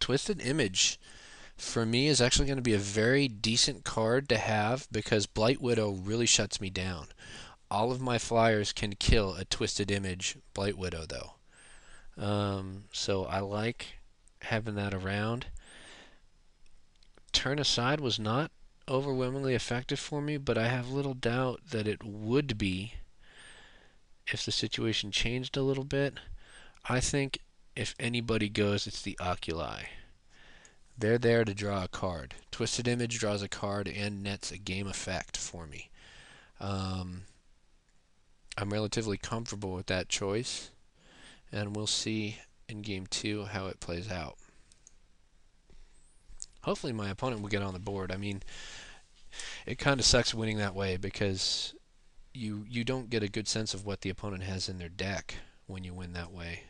Twisted Image for me is actually going to be a very decent card to have because Blight Widow really shuts me down. All of my flyers can kill a Twisted Image Blight Widow though. So I like having that around. Turn Aside was not overwhelmingly effective for me, but I have little doubt that it would be if the situation changed a little bit. I think if anybody goes, it's the Oculi. They're there to draw a card. Twisted Image draws a card and nets a game effect for me. Um, I'm relatively comfortable with that choice, and we'll see in game 2 how it plays out. Hopefully my opponent will get on the board. I mean, it kind of sucks winning that way because you don't get a good sense of what the opponent has in their deck when you win that way.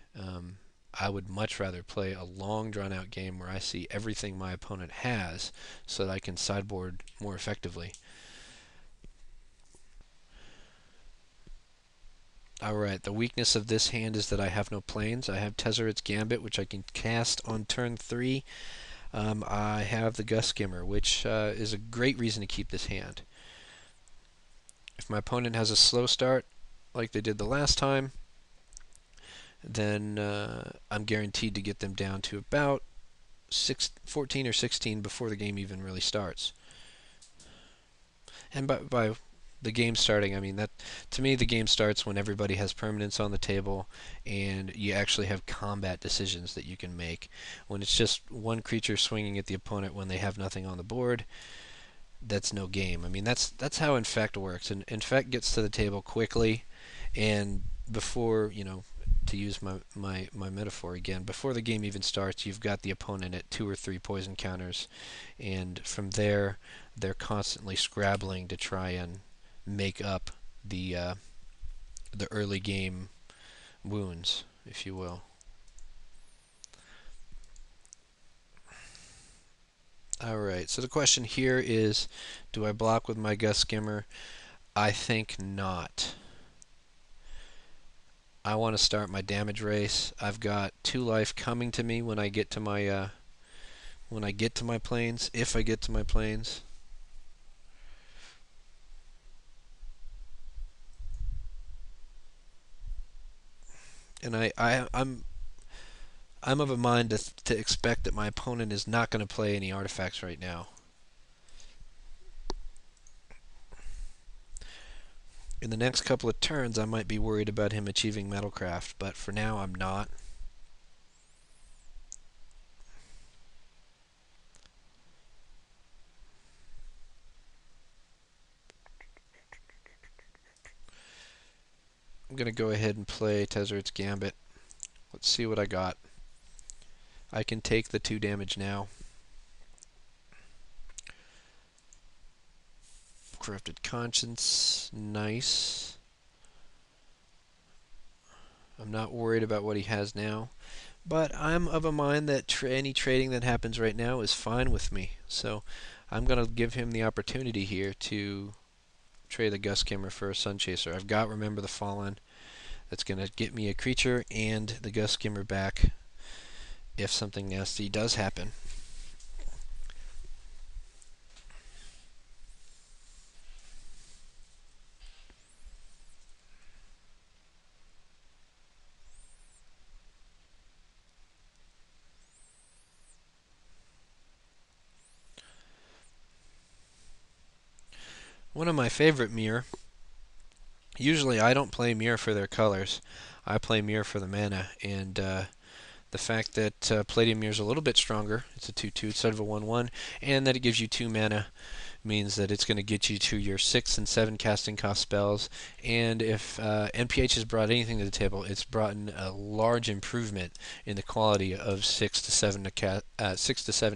I would much rather play a long drawn out game where I see everything my opponent has so that I can sideboard more effectively. Alright, the weakness of this hand is that I have no planes. I have Tezzeret's Gambit, which I can cast on turn 3. I have the Gust Skimmer, which is a great reason to keep this hand. If my opponent has a slow start, like they did the last time, then I'm guaranteed to get them down to about 14 or 16 before the game even really starts. And by the game starting, I mean that to me the game starts when everybody has permanents on the table and you actually have combat decisions that you can make. When it's just one creature swinging at the opponent when they have nothing on the board, that's no game. I mean that's how Infect works. And Infect gets to the table quickly, and before to use my metaphor again, before the game even starts, you've got the opponent at 2 or 3 poison counters, and from there they're constantly scrabbling to try and make up the early game wounds, if you will. Alright, so the question here is, do I block with my Gust Skimmer? I think not. I want to start my damage race. I've got 2 life coming to me when I get to my planes, if I get to my planes. And I'm of a mind to expect that my opponent is not going to play any artifacts right now. In the next couple of turns, I might be worried about him achieving Metalcraft, but for now, I'm not. I'm going to go ahead and play Tezzeret's Gambit. Let's see what I got. I can take the 2 damage now. Corrupted Conscience, nice. I'm not worried about what he has now, but I'm of a mind that any trading that happens right now is fine with me. So I'm going to give him the opportunity here to trade the Gust Skimmer for a Sunchaser. I've got Remember the Fallen. That's going to get me a creature and the Gust Skimmer back if something nasty does happen. One of my favorite Mirror. Usually I don't play Mirror for their colors. I play Mirror for the mana, and the fact that Palladium Mirror is a little bit stronger, it's a 2/2 instead of a 1/1, and that it gives you 2 mana means that it's going to get you to your 6 and 7 casting cost spells. And if NPH has brought anything to the table, it's brought in a large improvement in the quality of 6 to 7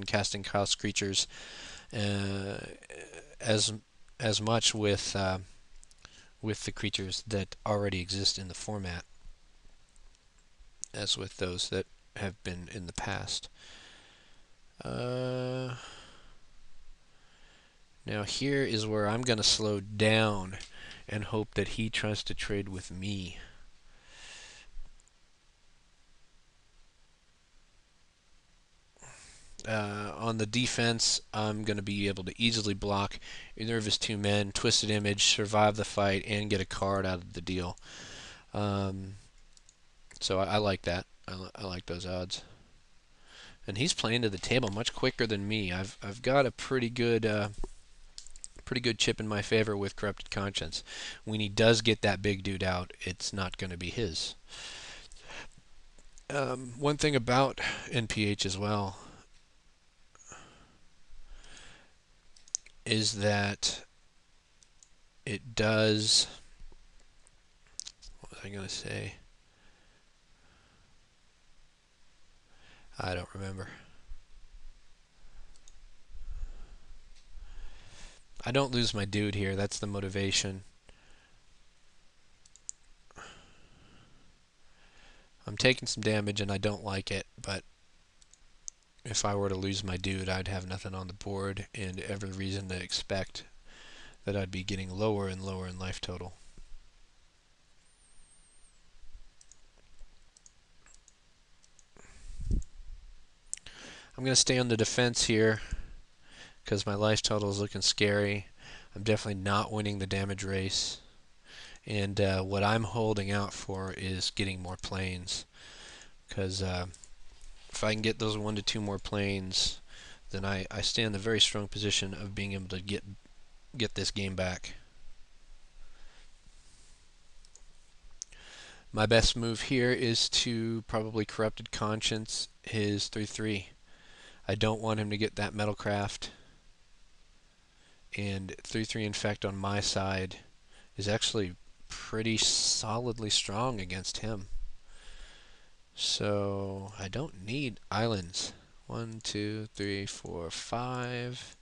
casting cost creatures, as much with the creatures that already exist in the format as with those that have been in the past. Now here is where I'm going to slow down and hope that he tries to trade with me. On the defense, I'm going to be able to easily block either of his two men, Twisted Image, survive the fight, and get a card out of the deal. Um, so I like that. I like those odds. And he's playing to the table much quicker than me. I've got a pretty good chip in my favor with Corrupted Conscience. When he does get that big dude out, it's not going to be his. One thing about NPH as well is that it does. What was I going to say? I don't remember. I don't lose my dude here. That's the motivation. I'm taking some damage and I don't like it, but if I were to lose my dude, I'd have nothing on the board and every reason to expect that I'd be getting lower and lower in life total. I'm going to stay on the defense here because my life total is looking scary. I'm definitely not winning the damage race. And what I'm holding out for is getting more planes. Because if I can get those 1 to 2 more planes, then I stand in a very strong position of being able to get this game back. My best move here is to probably Corrupted Conscience his 3/3. I don't want him to get that Metalcraft. And 3/3 Infect on my side is actually pretty solidly strong against him. So I don't need islands. 1, 2, 3, 4, 5.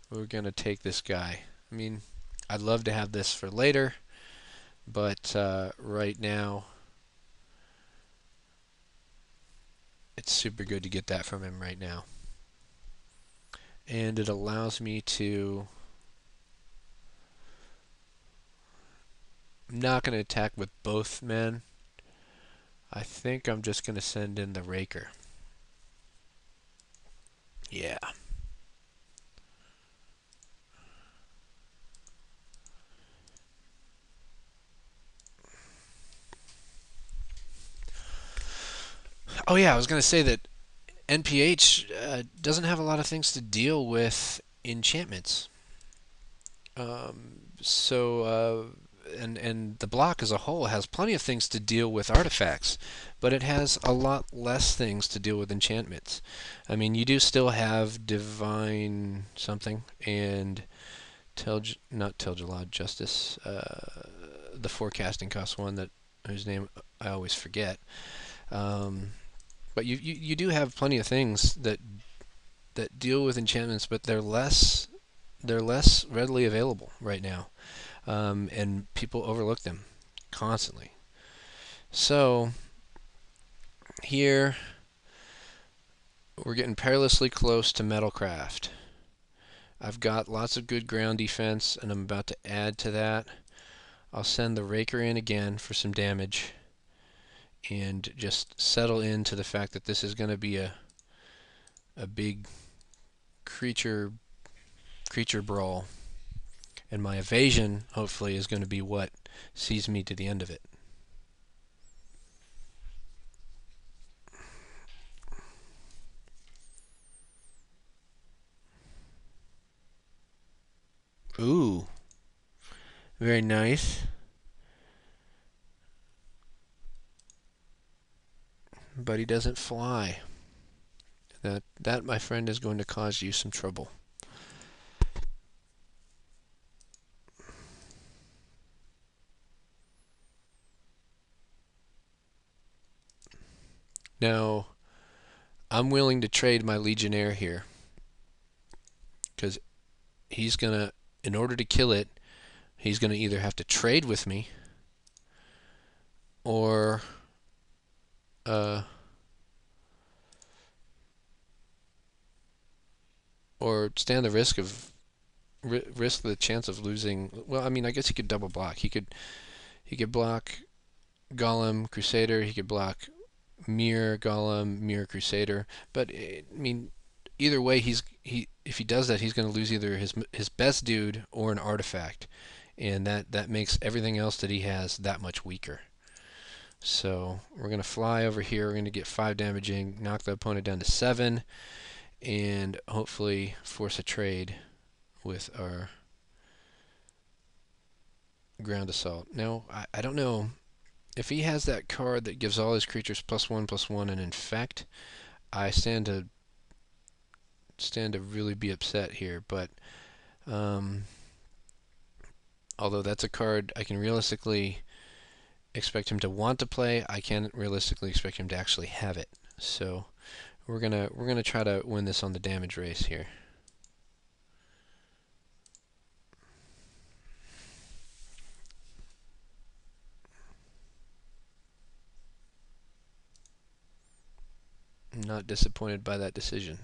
We're going to take this guy. I mean, I'd love to have this for later, but right now it's super good to get that from him right now. And it allows me to... I'm not going to attack with both men. I think I'm just going to send in the Raker. Yeah. Oh yeah, I was going to say that NPH doesn't have a lot of things to deal with enchantments. And the block as a whole has plenty of things to deal with artifacts, but it has a lot less things to deal with enchantments. I mean, you do still have Divine something and not Tel'Jalad Justice, the forecasting cost one that whose name I always forget. But you do have plenty of things that deal with enchantments, but they're less readily available right now, and people overlook them constantly. So here we're getting perilously close to Metalcraft. I've got lots of good ground defense, and I'm about to add to that. I'll send the Raker in again for some damage, and just settle into the fact that this is going to be a big creature brawl, and my evasion hopefully is going to be what sees me to the end of it. Ooh, very nice. But he doesn't fly. That, my friend, is going to cause you some trouble. Now, I'm willing to trade my Legionnaire here, because he's gonna, in order to kill it, he's gonna either have to trade with me, or stand the risk the chance of losing. Well, I mean, I guess he could double block. He could block Golem Crusader. He could block Mirror Golem, Mirror Crusader. But I mean, either way, if he does that, he's going to lose either his best dude or an artifact, and that makes everything else that he has that much weaker. So we're going to fly over here. We're going to get 5 damaging, knock the opponent down to 7, and hopefully force a trade with our ground assault. Now, I don't know if he has that card that gives all his creatures +1/+1 and infect. I stand to really be upset here, but although that's a card I can realistically expect him to want to play, I can't realistically expect him to actually have it. So we're gonna try to win this on the damage race here. I'm not disappointed by that decision.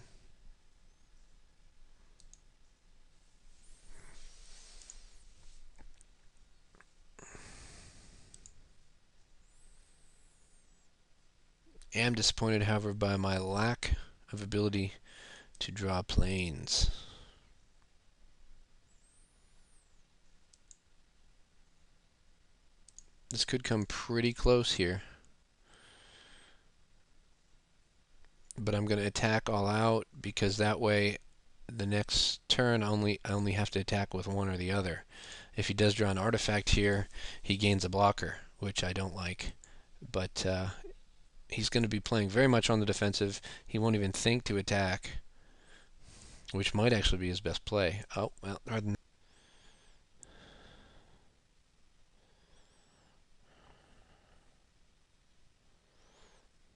Am disappointed, however, by my lack of ability to draw planes. This could come pretty close here. But I'm going to attack all out because that way the next turn I only have to attack with one or the other. If he does draw an artifact here, he gains a blocker, which I don't like. But he's going to be playing very much on the defensive. He won't even think to attack, which might actually be his best play. Oh, well, rather than